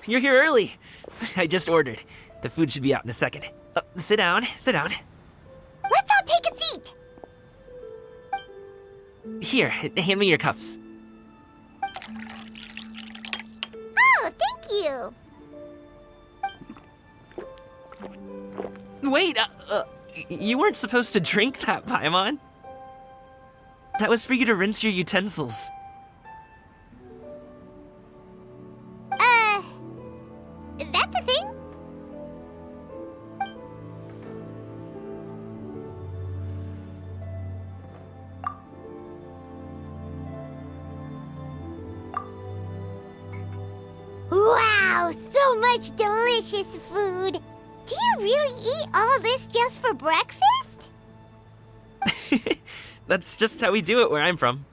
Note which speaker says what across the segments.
Speaker 1: you're here early. I just ordered. The food should be out in a second. Sit down, sit down.
Speaker 2: Let's all take a seat.
Speaker 1: Here, hand me your cups.
Speaker 2: Oh, thank you.
Speaker 1: Wait, you weren't supposed to drink that, Paimon. That was for you to rinse your utensils.
Speaker 2: That's a thing? Wow, so much delicious food. Do you really eat all this just for breakfast?
Speaker 1: That's just how we do it where I'm from.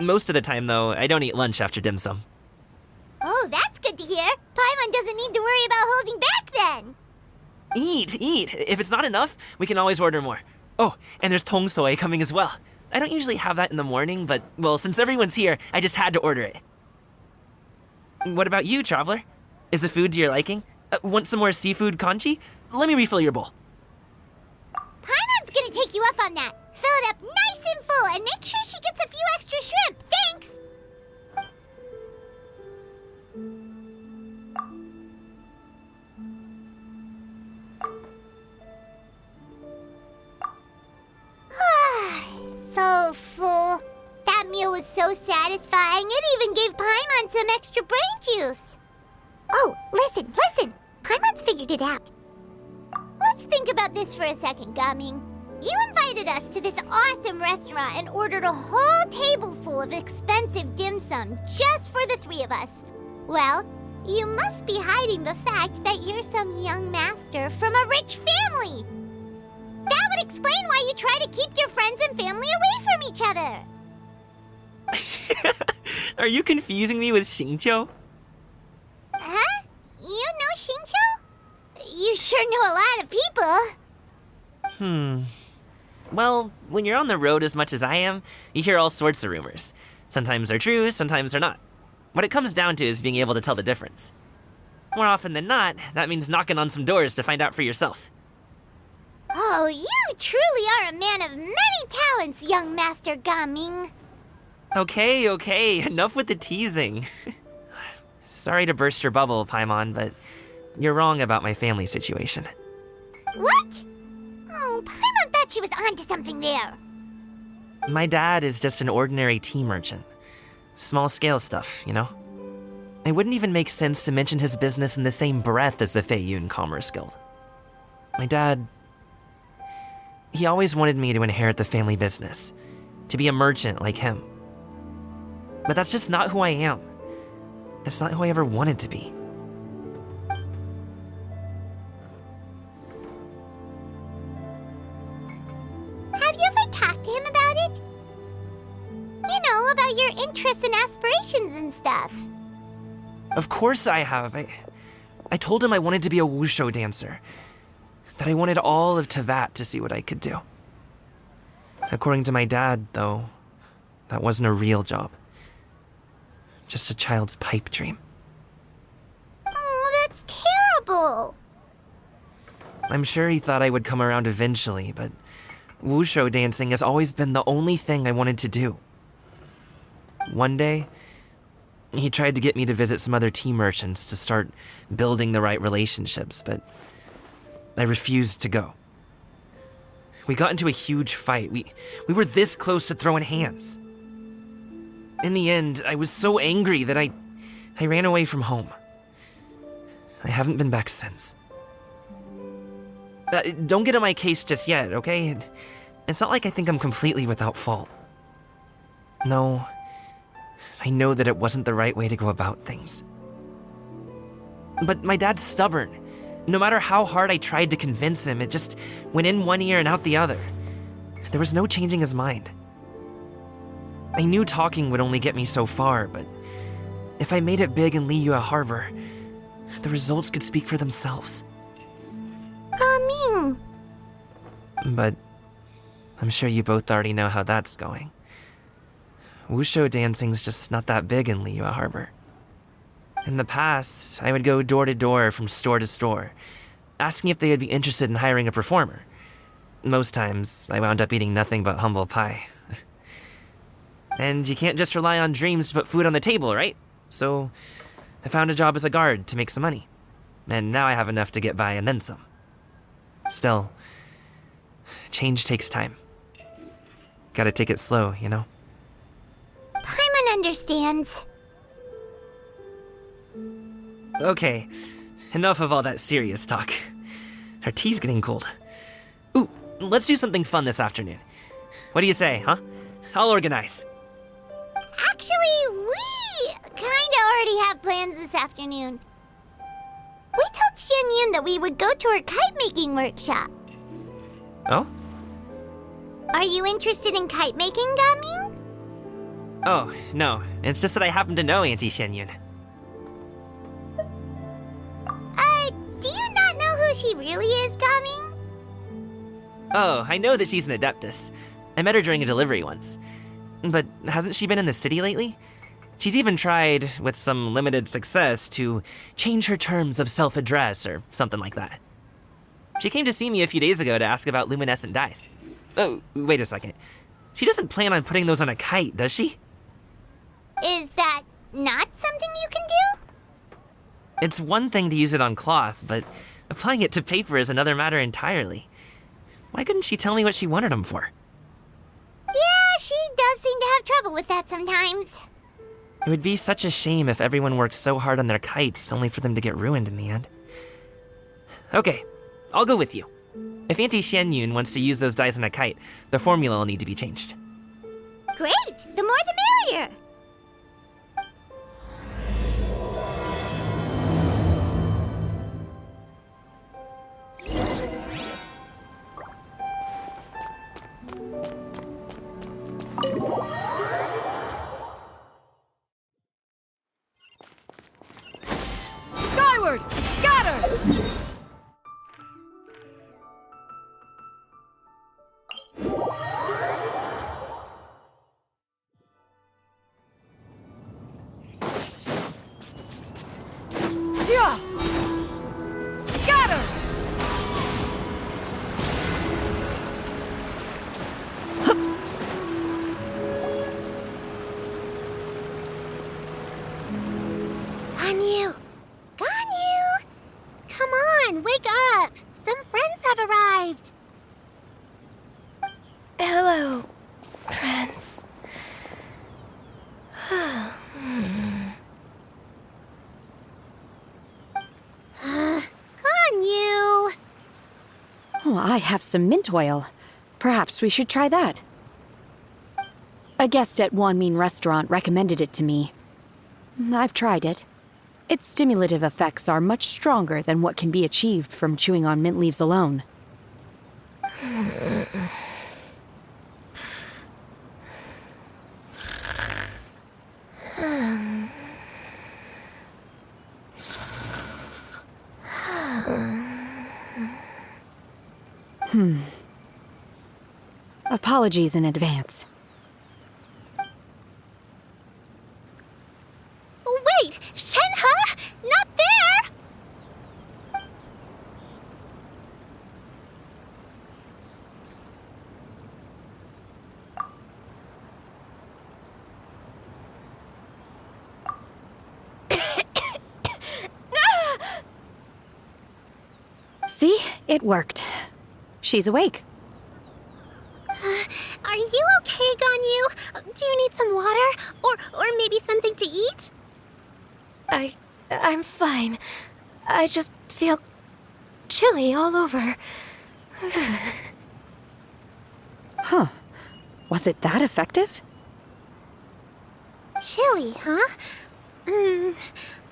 Speaker 1: Most of the time, though, I don't eat lunch after dim sum.
Speaker 2: Oh, that's good to hear. Paimon doesn't need to worry about holding back then.
Speaker 1: Eat, eat. If it's not enough, we can always order more. Oh, and there's tong soy coming as well. I don't usually have that in the morning, but, well, since everyone's here, I just had to order it. What about you, traveler? Is the food to your liking? Want some more seafood congee? Let me refill your bowl.
Speaker 2: Paimon's gonna take you up on that. Fill it up nice and full and make sure she gets a few extra shrimp. Thanks! So full. That meal was so satisfying, it even gave Paimon some extra brain juice. Oh, listen. Paimon's figured it out. Let's think about this for a second, Gaming. You invited us to this awesome restaurant and ordered a whole table full of expensive dim sum just for the three of us. Well, you must be hiding the fact that you're some young master from a rich family. That would explain why you try to keep your friends and family away from each other.
Speaker 1: Are you confusing me with Xingqiu?
Speaker 2: Huh? You know Xingqiu? You sure know a lot of people.
Speaker 1: Well, when you're on the road as much as I am, you hear all sorts of rumors. Sometimes they're true, sometimes they're not. What it comes down to is being able to tell the difference. More often than not, that means knocking on some doors to find out for yourself.
Speaker 2: Oh, you truly are a man of many talents, young Master Gaming.
Speaker 1: Okay, enough with the teasing. Sorry to burst your bubble, Paimon, but you're wrong about my family situation.
Speaker 2: What? Oh, Paimon thought she was onto something there.
Speaker 1: My dad is just an ordinary tea merchant. Small-scale stuff, you know? It wouldn't even make sense to mention his business in the same breath as the Feiyun Commerce Guild. My dad... he always wanted me to inherit the family business, to be a merchant like him. But that's just not who I am. It's not who I ever wanted to be.
Speaker 2: Have you ever talked to him about it? You know, about your interests and aspirations and stuff.
Speaker 1: Of course I have. I told him I wanted to be a wushu dancer. That I wanted all of Tevat to see what I could do. According to my dad, though, that wasn't a real job. Just a child's pipe dream.
Speaker 2: Oh, that's terrible.
Speaker 1: I'm sure he thought I would come around eventually, but wushu dancing has always been the only thing I wanted to do. One day, he tried to get me to visit some other tea merchants to start building the right relationships, but I refused to go. We got into a huge fight. We were this close to throwing hands. In the end, I was so angry that I ran away from home. I haven't been back since. Don't get on my case just yet, okay? It's not like I think I'm completely without fault. No, I know that it wasn't the right way to go about things. But my dad's stubborn. No matter how hard I tried to convince him, it just went in one ear and out the other. There was no changing his mind. I knew talking would only get me so far, but if I made it big in Liyue Harbor, the results could speak for themselves.
Speaker 2: Gaming.
Speaker 1: But I'm sure you both already know how that's going. Wushu dancing's just not that big in Liyue Harbor. In the past, I would go door to door from store to store, asking if they would be interested in hiring a performer. Most times, I wound up eating nothing but humble pie. And you can't just rely on dreams to put food on the table, right? So, I found a job as a guard to make some money. And now I have enough to get by and then some. Still, change takes time. Gotta take it slow, you know?
Speaker 2: Paimon understands.
Speaker 1: Okay, enough of all that serious talk. Our tea's getting cold. Ooh, let's do something fun this afternoon. What do you say, huh? I'll organize.
Speaker 2: Actually, we kinda already have plans this afternoon. We told Xianyun that we would go to her kite-making workshop.
Speaker 1: Oh?
Speaker 2: Are you interested in kite-making, Gaming?
Speaker 1: Oh, no. It's just that I happen to know Auntie Xianyun.
Speaker 2: Do you not know who she really is, Gaming?
Speaker 1: Oh, I know that she's an Adeptus. I met her during a delivery once. But hasn't she been in the city lately? She's even tried, with some limited success, to change her terms of self-address or something like that. She came to see me a few days ago to ask about luminescent dyes. Oh, wait a second. She doesn't plan on putting those on a kite, does she?
Speaker 2: Is that not something you can do?
Speaker 1: It's one thing to use it on cloth, but applying it to paper is another matter entirely. Why couldn't she tell me what she wanted them for?
Speaker 2: Yeah, she does seem to have trouble with that sometimes.
Speaker 1: It would be such a shame if everyone worked so hard on their kites only for them to get ruined in the end. Okay, I'll go with you. If Auntie Xianyun wants to use those dyes on a kite, the formula will need to be changed.
Speaker 2: Great! The more the merrier!
Speaker 3: Skyward! Scatter! Yeah! Scatter!
Speaker 2: Ganyu! Ganyu! Come on, wake up! Some friends have arrived!
Speaker 3: Hello, friends.
Speaker 2: Ganyu!
Speaker 4: Oh, I have some mint oil. Perhaps we should try that. A guest at Wanmin Restaurant recommended it to me. I've tried it. Its stimulative effects are much stronger than what can be achieved from chewing on mint leaves alone. Apologies in advance.
Speaker 2: Wait! Shenhe? Not there!
Speaker 4: See? It worked. She's awake.
Speaker 2: Are you okay, Ganyu? Do you need some water? Or maybe something to eat?
Speaker 3: I'm fine. I just feel chilly all over.
Speaker 4: Huh. Was it that effective?
Speaker 2: Chilly, huh?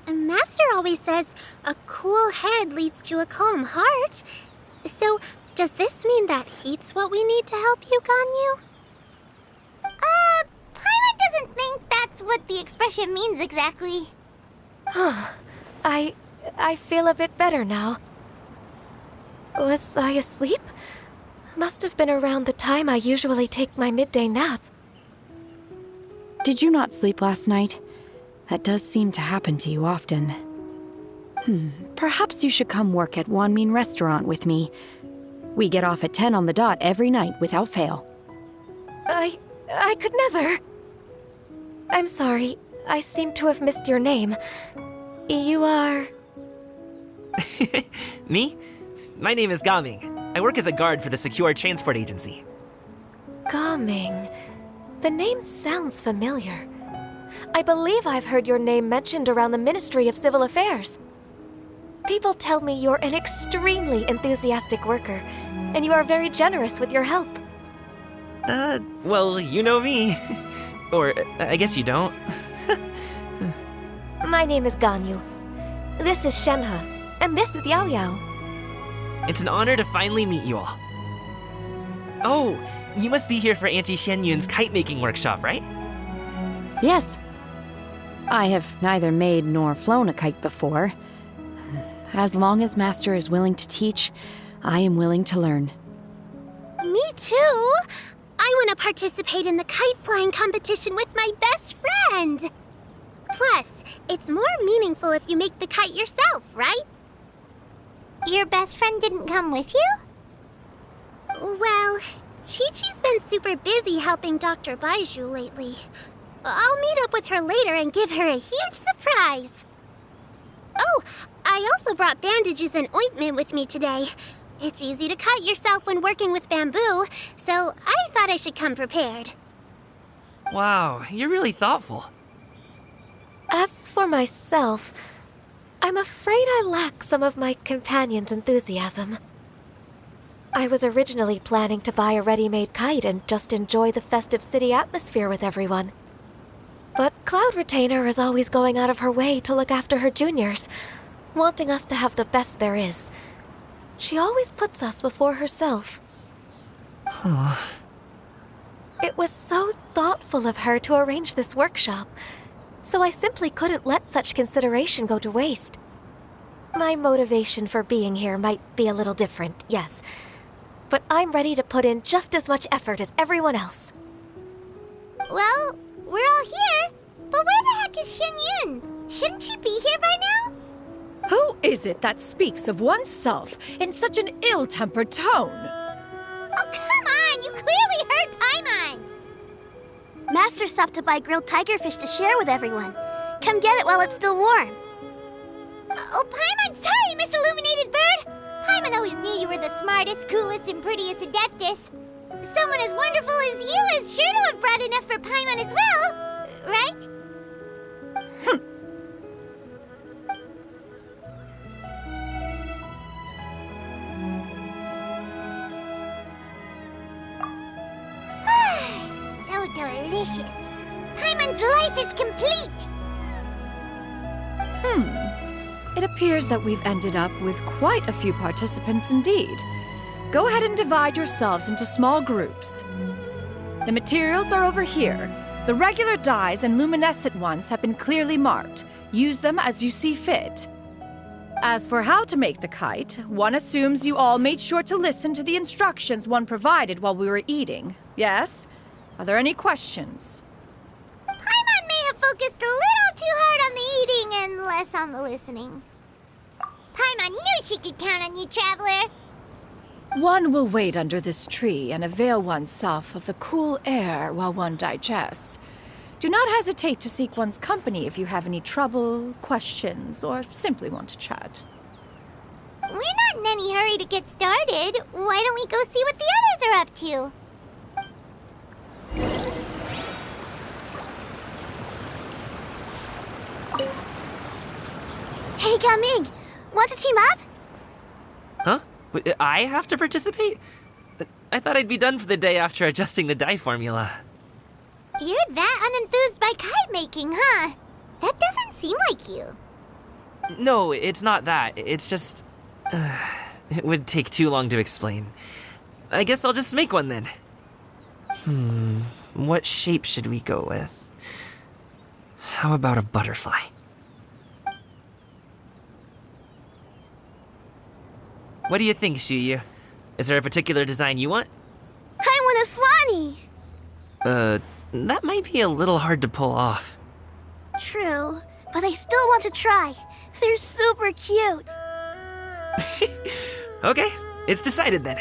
Speaker 2: Master always says a cool head leads to a calm heart. So, does this mean that heat's what we need to help you, Ganyu? Paimon doesn't think that's what the expression means exactly.
Speaker 3: I feel a bit better now. Was I asleep? Must have been around the time I usually take my midday nap.
Speaker 4: Did you not sleep last night? That does seem to happen to you often. Perhaps you should come work at Wanmin Restaurant with me. We get off at 10 on the dot every night without fail.
Speaker 3: I could never. I'm sorry. I seem to have missed your name. You are...
Speaker 1: Me? My name is Gaming. I work as a guard for the Secure Transport Agency.
Speaker 3: Gaming. The name sounds familiar. I believe I've heard your name mentioned around the Ministry of Civil Affairs. People tell me you're an extremely enthusiastic worker, and you are very generous with your help.
Speaker 1: Well, you know me. Or, I guess you don't.
Speaker 3: My name is Ganyu. This is Shenhe, and this is Yao Yao.
Speaker 1: It's an honor to finally meet you all. Oh, you must be here for Auntie Xianyun's kite-making workshop, right?
Speaker 4: Yes. I have neither made nor flown a kite before. As long as Master is willing to teach, I am willing to learn.
Speaker 2: Me too. I want to participate in the kite flying competition with my best friend. Plus, it's more meaningful if you make the kite yourself, right? Your best friend didn't come with you? Well, Chi-Chi's been super busy helping Dr. Baiju lately. I'll meet up with her later and give her a huge surprise. Oh, I also brought bandages and ointment with me today. It's easy to cut yourself when working with bamboo, so I thought I should come prepared.
Speaker 1: Wow, you're really thoughtful.
Speaker 3: As for myself, I'm afraid I lack some of my companion's enthusiasm. I was originally planning to buy a ready-made kite and just enjoy the festive city atmosphere with everyone. But Cloud Retainer is always going out of her way to look after her juniors, wanting us to have the best there is. She always puts us before herself.
Speaker 1: Huh.
Speaker 3: It was so thoughtful of her to arrange this workshop, so I simply couldn't let such consideration go to waste. My motivation for being here might be a little different, yes, but I'm ready to put in just as much effort as everyone else.
Speaker 2: Well, we're all here, but where the heck is Xianyun? Shouldn't she be here by now?
Speaker 5: Who is it that speaks of oneself in such an ill-tempered tone?
Speaker 2: Oh, come on! You clearly heard Paimon! Master stopped to buy grilled tigerfish to share with everyone. Come get it while it's still warm. Oh, Paimon, sorry, Miss Illuminated Bird! Paimon always knew you were the smartest, coolest, and prettiest Adeptus. Someone as wonderful as you is sure to have brought enough for Paimon as well, right? So delicious. Paimon's life is complete.
Speaker 5: It appears that we've ended up with quite a few participants indeed. Go ahead and divide yourselves into small groups. The materials are over here. The regular dyes and luminescent ones have been clearly marked. Use them as you see fit. As for how to make the kite, one assumes you all made sure to listen to the instructions one provided while we were eating. Yes? Are there any questions?
Speaker 2: Paimon may have focused a little too hard on the eating and less on the listening. Paimon knew she could count on you, Traveler.
Speaker 5: One will wait under this tree and avail oneself of the cool air while one digests. Do not hesitate to seek one's company if you have any trouble, questions, or simply want to chat.
Speaker 2: We're not in any hurry to get started. Why don't we go see what the others are up to? Hey, Gaming! Want to team up?
Speaker 1: Huh? I have to participate? I thought I'd be done for the day after adjusting the dye formula.
Speaker 2: You're that unenthused by kite making, huh? That doesn't seem like you.
Speaker 1: No, it's not that. It's just... it would take too long to explain. I guess I'll just make one then. What shape should we go with? How about a butterfly? What do you think, Shuyu? Is there a particular design you want?
Speaker 2: I want a swanee!
Speaker 1: That might be a little hard to pull off.
Speaker 2: True, but I still want to try. They're super cute.
Speaker 1: Okay, it's decided then.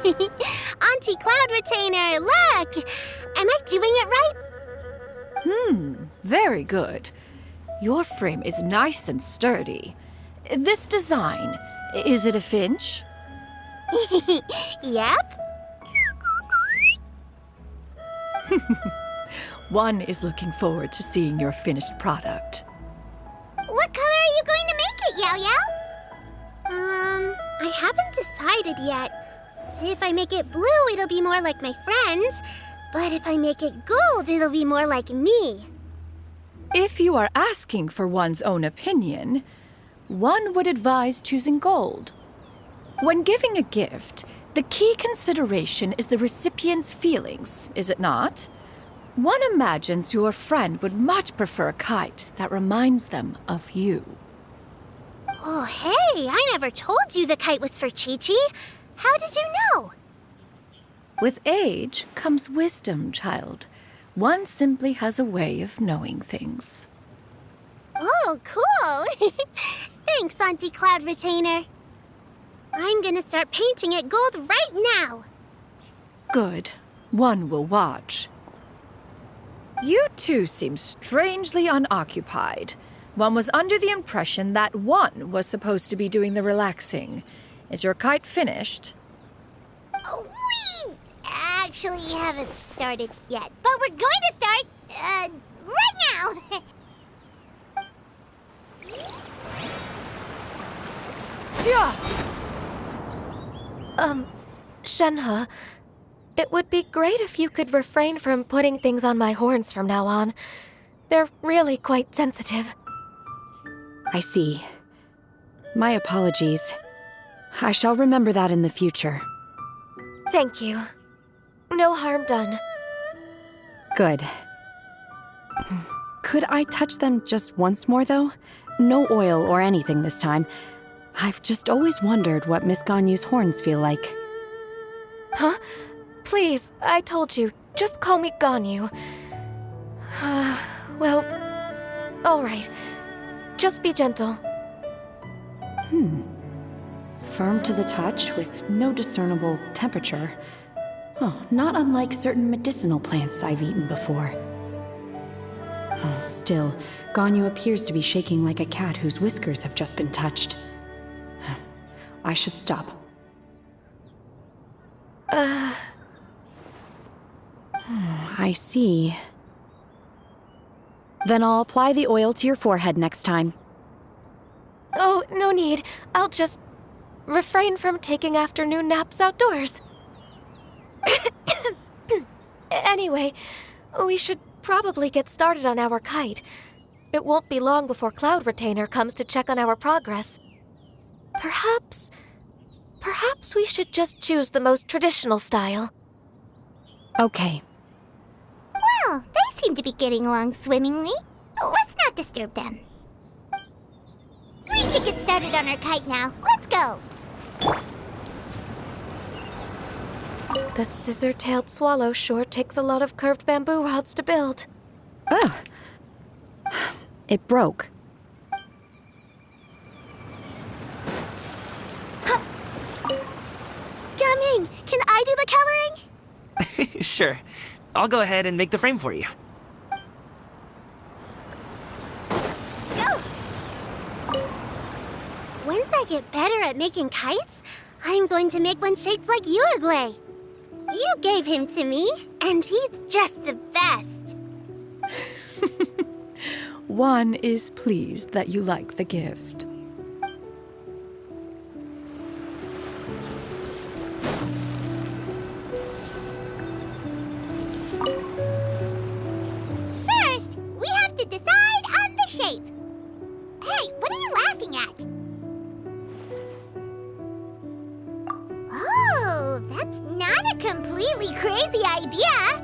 Speaker 2: Auntie Cloud Retainer, look! Am I doing it right?
Speaker 5: Very good. Your frame is nice and sturdy. This design, is it a finch?
Speaker 2: Yep.
Speaker 5: One is looking forward to seeing your finished product.
Speaker 2: What color are you going to make it, Yao Yao? I haven't decided yet. If I make it blue, it'll be more like my friend. But if I make it gold, it'll be more like me.
Speaker 5: If you are asking for one's own opinion, one would advise choosing gold. When giving a gift, the key consideration is the recipient's feelings, is it not? One imagines your friend would much prefer a kite that reminds them of you.
Speaker 2: Oh, hey, I never told you the kite was for Chi-Chi. How did you know?
Speaker 5: With age comes wisdom, child. One simply has a way of knowing things.
Speaker 2: Oh, cool. Thanks, Auntie Cloud Retainer. I'm gonna start painting it gold right now.
Speaker 5: Good. One will watch. You two seem strangely unoccupied. One was under the impression that one was supposed to be doing the relaxing. Is your kite finished?
Speaker 2: We actually haven't started yet, but we're going to start, right now.
Speaker 3: Shenhe, it would be great if you could refrain from putting things on my horns from now on. They're really quite sensitive.
Speaker 4: I see. My apologies. I shall remember that in the future.
Speaker 3: Thank you. No harm done.
Speaker 4: Good. Could I touch them just once more, though? No oil or anything this time. I've just always wondered what Miss Ganyu's horns feel like.
Speaker 3: Huh? Please, I told you. Just call me Ganyu. Well, all right. Just be gentle.
Speaker 4: Firm to the touch with no discernible temperature. Oh, not unlike certain medicinal plants I've eaten before. Oh, still, Ganyu appears to be shaking like a cat whose whiskers have just been touched. I should stop. I see. Then I'll apply the oil to your forehead next time.
Speaker 3: Oh, no need. I'll just refrain from taking afternoon naps outdoors. Anyway, we should probably get started on our kite. It won't be long before Cloud Retainer comes to check on our progress. Perhaps we should just choose the most traditional style.
Speaker 4: Okay.
Speaker 2: Well, they seem to be getting along swimmingly. Let's not disturb them. We should get started on our kite now. Let's go.
Speaker 3: The scissor-tailed swallow sure takes a lot of curved bamboo rods to build.
Speaker 4: Ugh. It broke.
Speaker 2: Gaming, can I do the coloring?
Speaker 1: Sure. I'll go ahead and make the frame for you.
Speaker 2: Go! Once I get better at making kites, I'm going to make one shaped like Uruguay. You gave him to me, and he's just the best.
Speaker 5: One is pleased that you like the gift.
Speaker 2: First, we have to decide on the shape. Hey, what are you laughing at? Oh, that's not a completely crazy idea.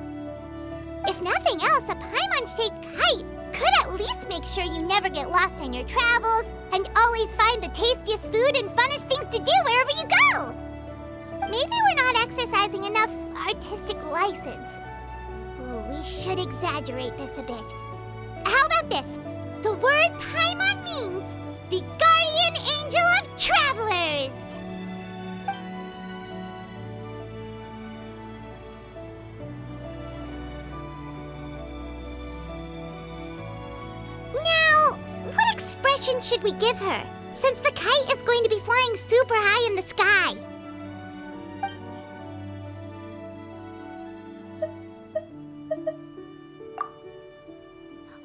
Speaker 2: If nothing else, a Paimon-shaped kite could at least make sure you never get lost on your travels and always find the tastiest food and funnest things to do wherever you go. Maybe we're not exercising enough artistic license. Ooh, we should exaggerate this a bit. How about this? The word Paimon means the guardian angel of travelers. Now, what expression should we give her, since the kite is going to be flying super high in the sky?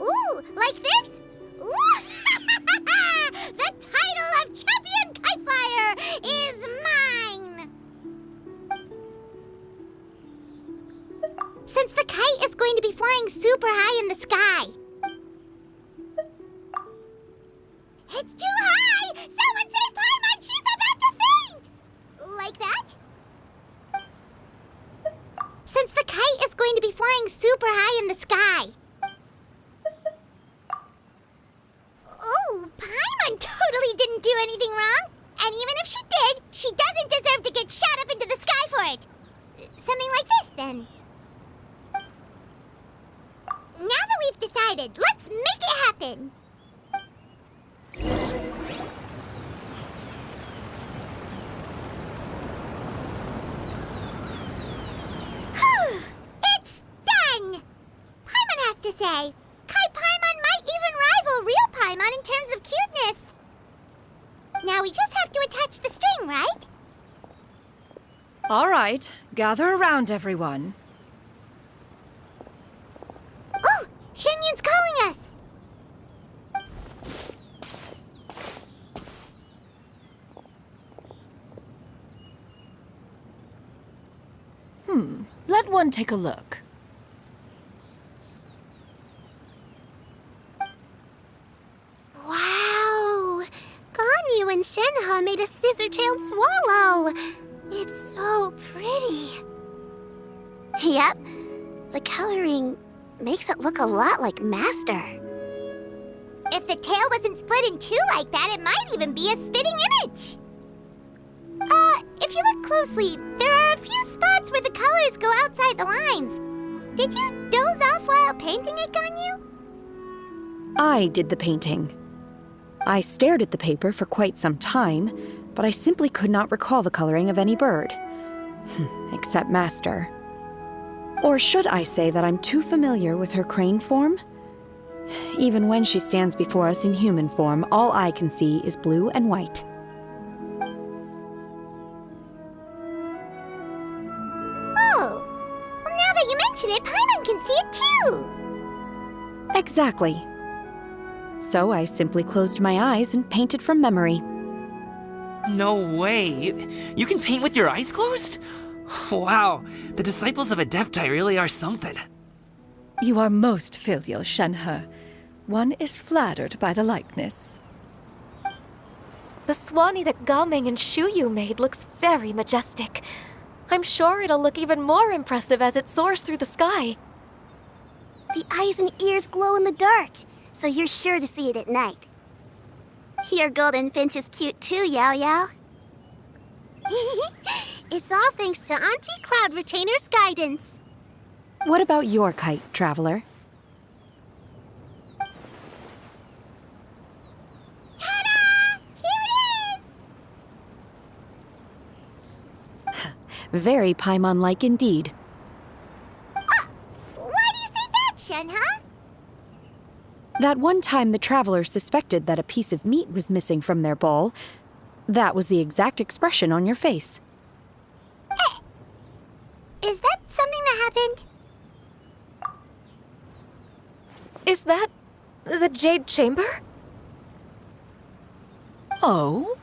Speaker 2: Ooh, like this? Ooh. The title of Champion Kite Flyer is mine! Since the kite is going to be flying super high in the sky. It's too high! Someone save Paimon! She's about to faint! Like that? Since the kite is going to be flying super high in the sky. Oh, Paimon totally didn't do anything wrong. And even if she did, she doesn't deserve to get shot up into the sky for it. Something like this, then. Now that we've decided, let's make it happen. It's done! Paimon has to say, Kai Paimon might even rival real Paimon in terms of cuteness. Now we just have to attach the string, right?
Speaker 5: All right, gather around, everyone.
Speaker 2: Oh, Xinyun's calling us!
Speaker 5: Let one take a look.
Speaker 2: Wow! Ganyu and Shenhe made a scissor-tailed swallow! It's so pretty. Yep. The coloring makes it look a lot like Master. If the tail wasn't split in two like that, it might even be a spitting image. If you look closely, there are a few spots where the colors go outside the lines. Did you doze off while painting it, Ganyu?
Speaker 4: I did the painting. I stared at the paper for quite some time, but I simply could not recall the coloring of any bird. Except Master. Or should I say that I'm too familiar with her crane form? Even when she stands before us in human form, all I can see is blue and white.
Speaker 2: Oh, well, now that you mention it, Paimon can see it too.
Speaker 4: Exactly. So I simply closed my eyes and painted from memory.
Speaker 1: No way. You can paint with your eyes closed? Wow, the disciples of Adepti really are something.
Speaker 5: You are most filial, Shenhe. One is flattered by the likeness.
Speaker 3: The Swanee that Gaming and Shuyu made looks very majestic. I'm sure it'll look even more impressive as it soars through the sky.
Speaker 2: The eyes and ears glow in the dark, so you're sure to see it at night. Your golden finch is cute too, Yao Yao. It's all thanks to Auntie Cloud Retainer's guidance.
Speaker 4: What about your kite, Traveler?
Speaker 2: Ta-da! Here it is!
Speaker 4: Very Paimon-like indeed.
Speaker 2: Why do you say that, Shenhe?
Speaker 4: That one time the Traveler suspected that a piece of meat was missing from their bowl, that was the exact expression on your face.
Speaker 2: Is that something that happened?
Speaker 3: Is that the Jade Chamber?
Speaker 5: Oh?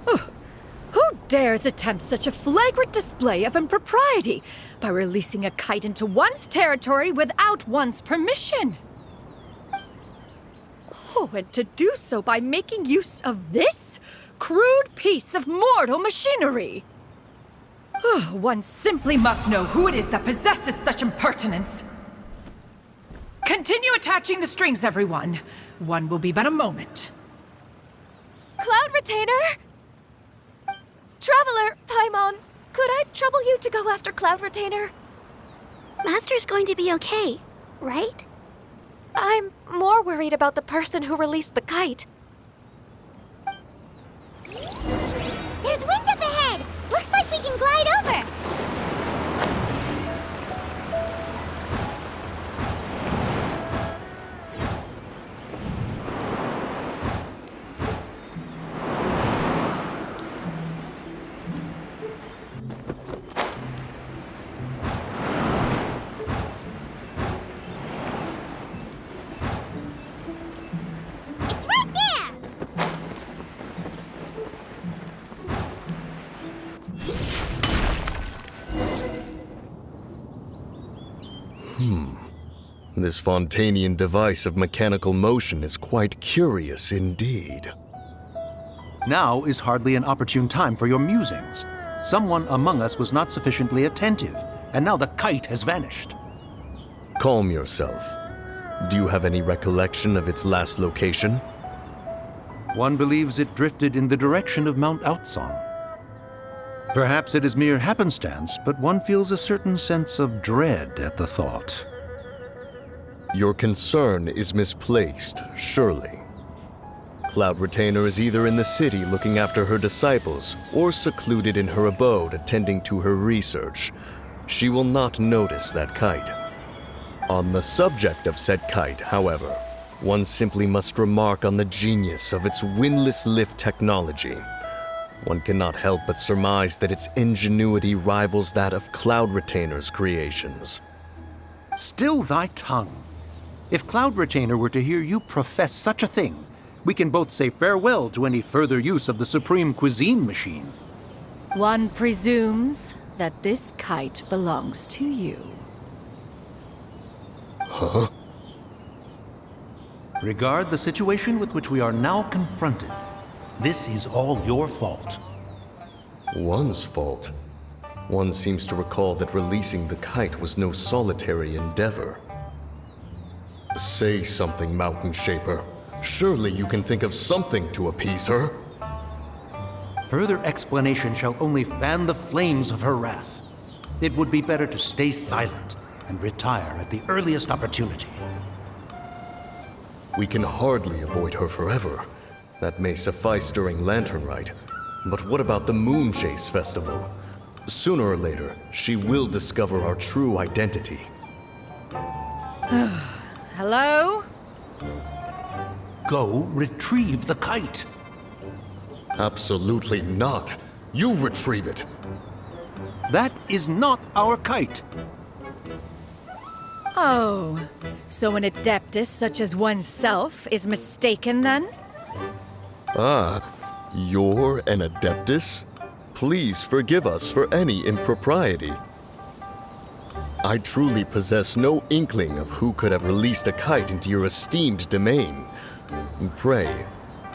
Speaker 5: Who dares attempt such a flagrant display of impropriety by releasing a kite into one's territory without one's permission? Oh, and to do so by making use of this crude piece of mortal machinery. One simply must know who it is that possesses such impertinence. Continue attaching the strings, everyone. One will be but a moment.
Speaker 3: Cloud Retainer! Traveler, Paimon, could I trouble you to go after Cloud Retainer?
Speaker 2: Master's going to be okay, right?
Speaker 3: I'm more worried about the person who released the kite.
Speaker 2: There's wind up ahead! Looks like we can glide over! It's right there!
Speaker 6: This Fontanian device of mechanical motion is quite curious indeed.
Speaker 7: Now is hardly an opportune time for your musings. Someone among us was not sufficiently attentive, and now the kite has vanished.
Speaker 6: Calm yourself. Do you have any recollection of its last location?
Speaker 7: One believes it drifted in the direction of Mount Outsong. Perhaps it is mere happenstance, but one feels a certain sense of dread at the thought.
Speaker 6: Your concern is misplaced, surely. Cloud Retainer is either in the city looking after her disciples, or secluded in her abode attending to her research. She will not notice that kite. On the subject of said kite, however, one simply must remark on the genius of its windless lift technology. One cannot help but surmise that its ingenuity rivals that of Cloud Retainer's creations.
Speaker 7: Still thy tongue. If Cloud Retainer were to hear you profess such a thing, we can both say farewell to any further use of the Supreme Cuisine Machine.
Speaker 5: One presumes that this kite belongs to you.
Speaker 6: Huh?
Speaker 7: Regard the situation with which we are now confronted. This is all your fault.
Speaker 6: One's fault? One seems to recall that releasing the kite was no solitary endeavor. Say something, Mountain Shaper. Surely you can think of something to appease her.
Speaker 7: Further explanation shall only fan the flames of her wrath. It would be better to stay silent and retire at the earliest opportunity.
Speaker 6: We can hardly avoid her forever. That may suffice during Lantern Rite. But what about the Moon Chase Festival? Sooner or later, she will discover our true identity.
Speaker 5: Hello?
Speaker 7: Go retrieve the kite.
Speaker 6: Absolutely not. You retrieve it.
Speaker 7: That is not our kite.
Speaker 5: Oh, so an adeptus such as oneself is mistaken then?
Speaker 6: Ah, you're an Adeptus? Please forgive us for any impropriety. I truly possess no inkling of who could have released a kite into your esteemed domain. Pray,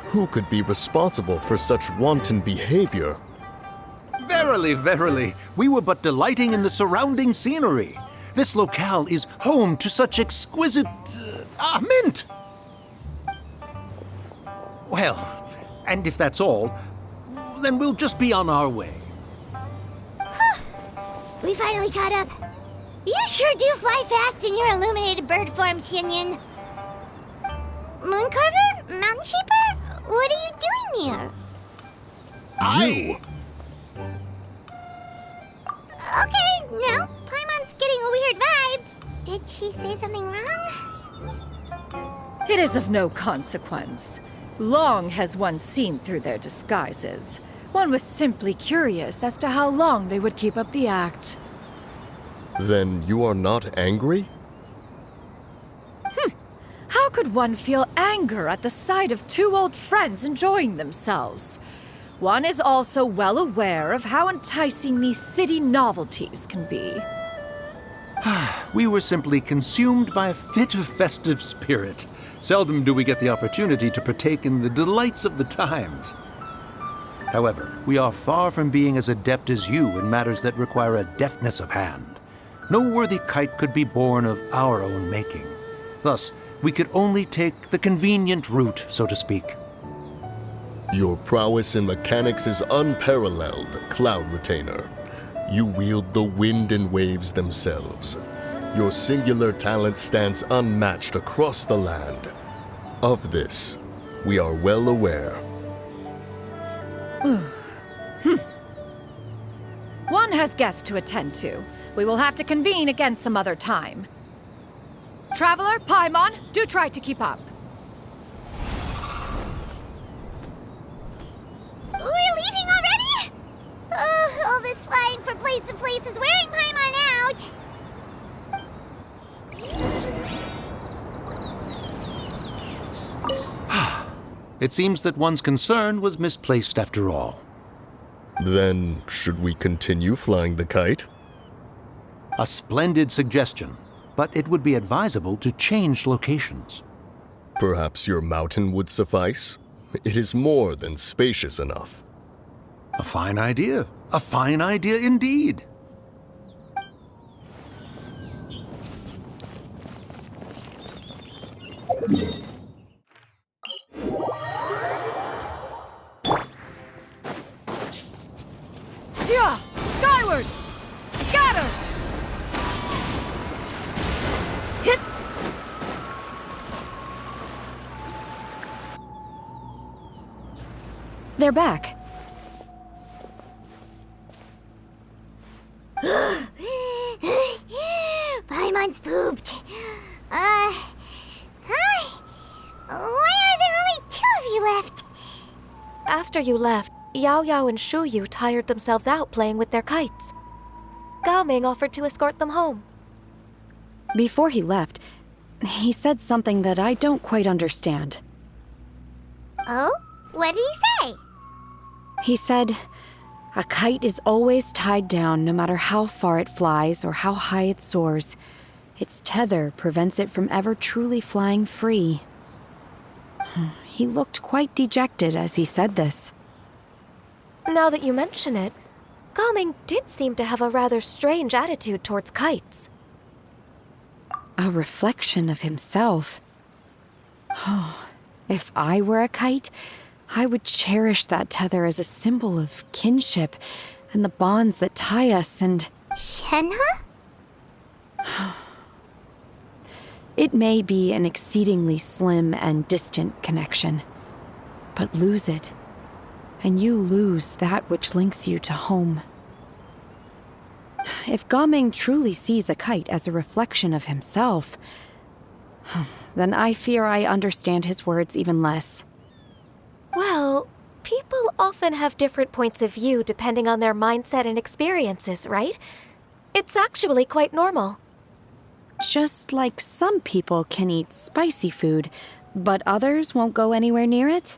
Speaker 6: who could be responsible for such wanton behavior?
Speaker 7: Verily, verily, we were but delighting in the surrounding scenery. This locale is home to such exquisite... mint! Well, and if that's all, then we'll just be on our way.
Speaker 2: We finally caught up. You sure do fly fast in your illuminated bird form, Shinyan. Mooncarver? Mountain Shaper? What are you doing here?
Speaker 6: You!
Speaker 2: Okay, now Paimon's getting a weird vibe. Did she say something wrong?
Speaker 5: It is of no consequence. Long has one seen through their disguises. One was simply curious as to how long they would keep up the act.
Speaker 6: Then you are not angry?
Speaker 5: How could one feel anger at the sight of two old friends enjoying themselves? One is also well aware of how enticing these city novelties can be.
Speaker 7: We were simply consumed by a fit of festive spirit. Seldom do we get the opportunity to partake in the delights of the times. However, we are far from being as adept as you in matters that require a deftness of hand. No worthy kite could be born of our own making. Thus, we could only take the convenient route, so to speak.
Speaker 6: Your prowess in mechanics is unparalleled, Cloud Retainer. You wield the wind and waves themselves. Your singular talent stands unmatched across the land. Of this, we are well aware.
Speaker 5: One has guests to attend to. We will have to convene again some other time. Traveler, Paimon, do try to keep up.
Speaker 2: We're leaving already? All this flying from place to place is wearing Paimon out.
Speaker 7: It seems that one's concern was misplaced after all.
Speaker 6: Then, should we continue flying the kite?
Speaker 7: A splendid suggestion, but it would be advisable to change locations.
Speaker 6: Perhaps your mountain would suffice? It is more than spacious enough.
Speaker 7: A fine idea. A fine idea indeed.
Speaker 5: Yeah! Skyward! Scatter! Hit!
Speaker 4: They're back.
Speaker 2: Paimon's pooped. Hi. Why are there only 2 of you left?
Speaker 3: After you left, Yao Yao and Shu Yu tired themselves out playing with their kites. Gao Ming offered to escort them home.
Speaker 4: Before he left, he said something that I don't quite understand.
Speaker 2: Oh? What did he say?
Speaker 4: He said, a kite is always tied down no matter how far it flies or how high it soars. Its tether prevents it from ever truly flying free. He looked quite dejected as he said this.
Speaker 3: Now that you mention it, Gao Ming did seem to have a rather strange attitude towards kites.
Speaker 4: A reflection of himself. If I were a kite, I would cherish that tether as a symbol of kinship and the bonds that tie us, and
Speaker 2: Shenhe?
Speaker 4: it may be an exceedingly slim and distant connection, but lose it, and you lose that which links you to home. If Gao Ming truly sees a kite as a reflection of himself, then I fear I understand his words even less.
Speaker 3: Well, people often have different points of view depending on their mindset and experiences, right? It's actually quite normal.
Speaker 4: Just like some people can eat spicy food, but others won't go anywhere near it?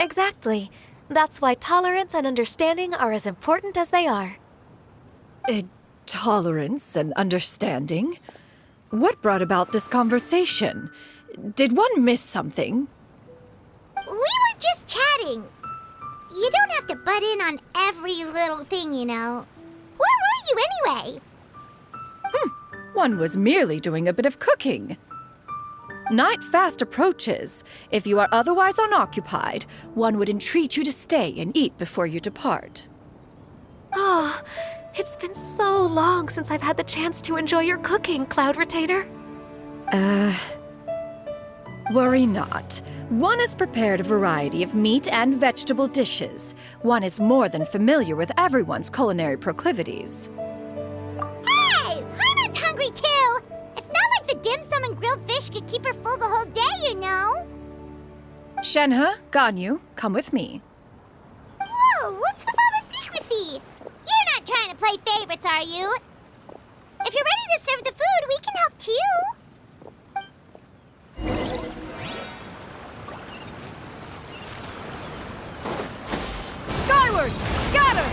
Speaker 3: Exactly. That's why tolerance and understanding are as important as they are.
Speaker 5: Tolerance and understanding? What brought about this conversation? Did one miss something?
Speaker 2: We were just chatting. You don't have to butt in on every little thing, you know. Where were you anyway?
Speaker 5: One was merely doing a bit of cooking. Night fast approaches. If you are otherwise unoccupied, one would entreat you to stay and eat before you depart.
Speaker 3: Oh, it's been so long since I've had the chance to enjoy your cooking, Cloud Retainer.
Speaker 5: Worry not. One has prepared a variety of meat and vegetable dishes. One is more than familiar with everyone's culinary proclivities.
Speaker 2: Hey! Paimon's hungry too! It's not like the dim sum and grilled fish could keep her full the whole day, you know!
Speaker 5: Shenhe, Ganyu, come with me.
Speaker 2: Whoa, what's with all the secrecy? You're not trying to play favorites, are you? If you're ready to serve the food, we can help too.
Speaker 5: Skyward! Scatter!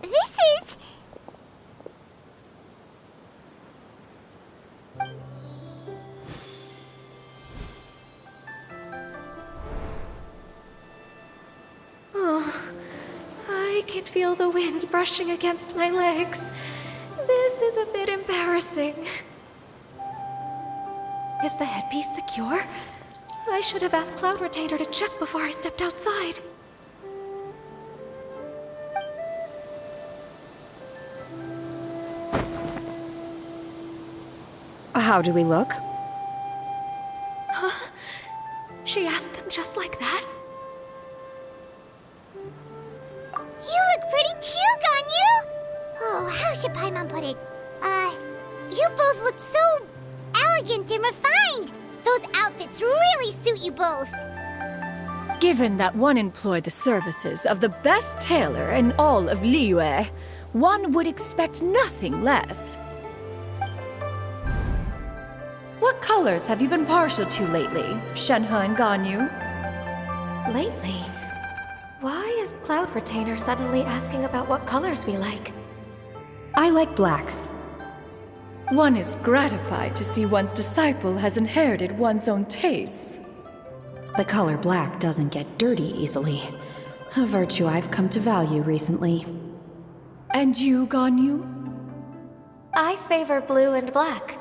Speaker 2: This is
Speaker 3: just feel the wind brushing against my legs. This is a bit embarrassing. Is the headpiece secure? I should have asked Cloud Retainer to check before I stepped outside.
Speaker 4: How do we look?
Speaker 3: Huh? She asked them just like that?
Speaker 2: You look pretty too, Ganyu! Oh, how should Paimon put it? You both look so elegant and refined! Those outfits really suit you both!
Speaker 5: Given that one employed the services of the best tailor in all of Liyue, one would expect nothing less. What colors have you been partial to lately, Shenhe and Ganyu?
Speaker 3: Lately? Why is Cloud Retainer suddenly asking about what colors we like?
Speaker 4: I like black.
Speaker 5: One is gratified to see one's disciple has inherited one's own tastes.
Speaker 4: The color black doesn't get dirty easily. A virtue I've come to value recently.
Speaker 5: And you, Ganyu?
Speaker 3: I favor blue and black.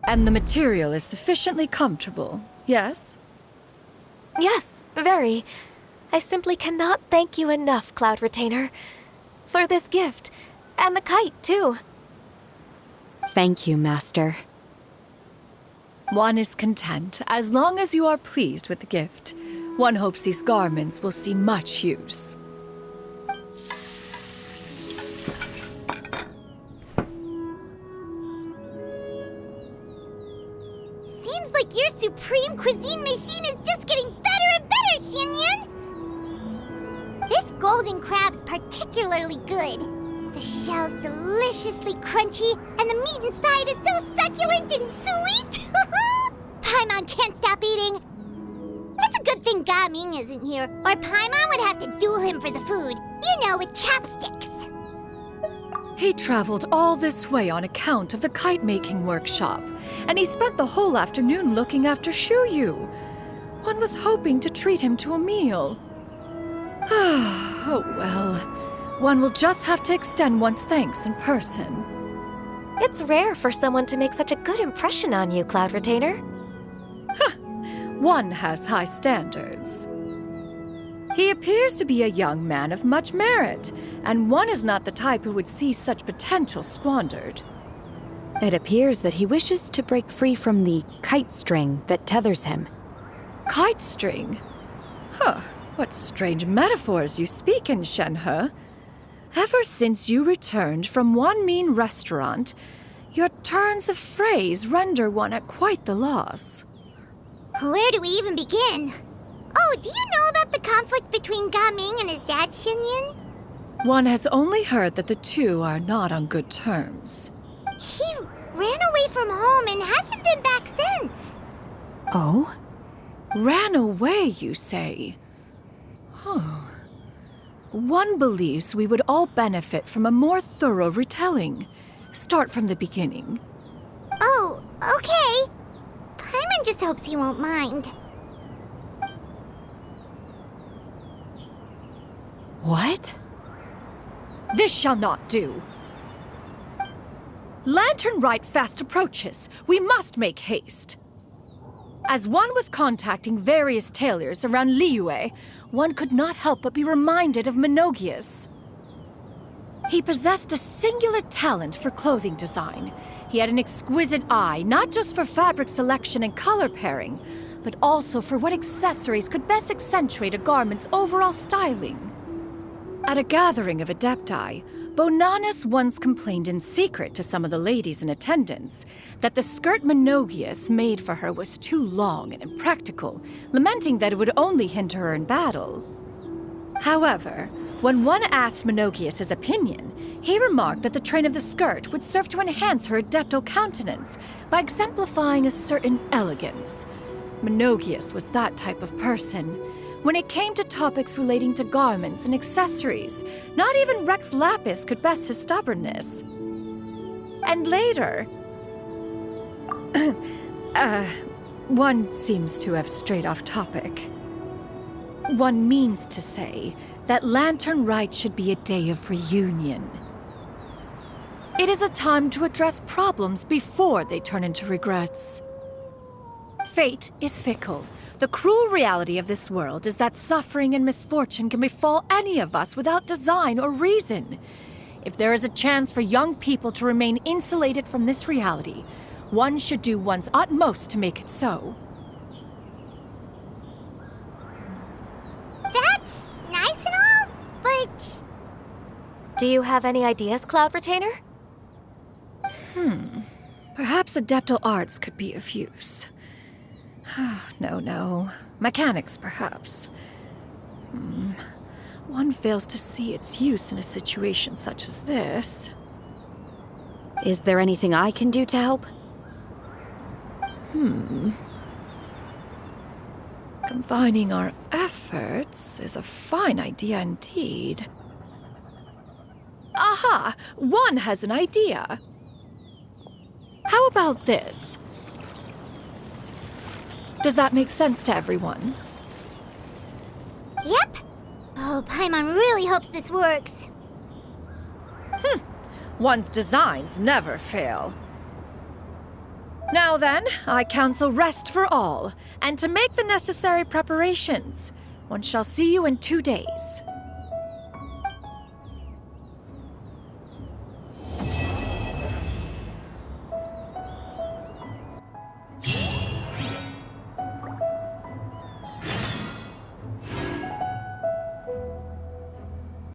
Speaker 5: And the material is sufficiently comfortable, yes?
Speaker 3: Yes, very. I simply cannot thank you enough, Cloud Retainer. For this gift. And the kite, too.
Speaker 4: Thank you, Master.
Speaker 5: One is content as long as you are pleased with the gift. One hopes these garments will see much use.
Speaker 2: Seems like your supreme cuisine machine is just getting better and better, Xianyun! This golden crab's particularly good. The shell's deliciously crunchy, and the meat inside is so succulent and sweet! Paimon can't stop eating! It's a good thing Gaming isn't here, or Paimon would have to duel him for the food. You know, with chopsticks.
Speaker 5: He traveled all this way on account of the kite-making workshop, and he spent the whole afternoon looking after Shuyu. One was hoping to treat him to a meal. Oh well. One will just have to extend one's thanks in person.
Speaker 3: It's rare for someone to make such a good impression on you, Cloud Retainer.
Speaker 5: One has high standards. He appears to be a young man of much merit, and one is not the type who would see such potential squandered.
Speaker 4: It appears that he wishes to break free from the kite string that tethers him.
Speaker 5: Kite string? Huh, what strange metaphors you speak in, Shenhe. Ever since you returned from one mean restaurant, your turns of phrase render one at quite the loss.
Speaker 2: Where do we even begin? Oh, do you know about the conflict between Gaming and his dad, Xianyun?
Speaker 5: One has only heard that the two are not on good terms.
Speaker 2: He ran away from home and hasn't been back since.
Speaker 4: Oh?
Speaker 5: Ran away, you say? Huh. One believes we would all benefit from a more thorough retelling. Start from the beginning.
Speaker 2: Oh, okay. Paimon just hopes he won't mind.
Speaker 4: What?
Speaker 5: This shall not do. Lantern Rite fast approaches. We must make haste. As one was contacting various tailors around Liyue, one could not help but be reminded of Menogius. He possessed a singular talent for clothing design. He had an exquisite eye, not just for fabric selection and color pairing, but also for what accessories could best accentuate a garment's overall styling. At a gathering of Adepti, Bonanis once complained in secret to some of the ladies in attendance that the skirt Menogius made for her was too long and impractical, lamenting that it would only hinder her in battle. However, when one asked Menogius his opinion, he remarked that the train of the skirt would serve to enhance her adeptal countenance by exemplifying a certain elegance. Menogius was that type of person. When it came to topics relating to garments and accessories, not even Rex Lapis could best his stubbornness. And later... one seems to have strayed off topic. One means to say, that Lantern Rite should be a day of reunion. It is a time to address problems before they turn into regrets. Fate is fickle. The cruel reality of this world is that suffering and misfortune can befall any of us without design or reason. If there is a chance for young people to remain insulated from this reality, one should do one's utmost to make it so.
Speaker 2: That's nice and all, but
Speaker 3: Do you have any ideas, Cloud Retainer?
Speaker 5: Perhaps adeptal arts could be of use. No. Mechanics, perhaps. One fails to see its use in a situation such as this.
Speaker 4: Is there anything I can do to help?
Speaker 5: Combining our efforts is a fine idea indeed. Aha! One has an idea. How about this? Does that make sense to everyone?
Speaker 2: yep. Oh, Paimon really hopes this works.
Speaker 5: One's designs never fail. Now then, I counsel rest for all, and to make the necessary preparations. One shall see you in 2 days.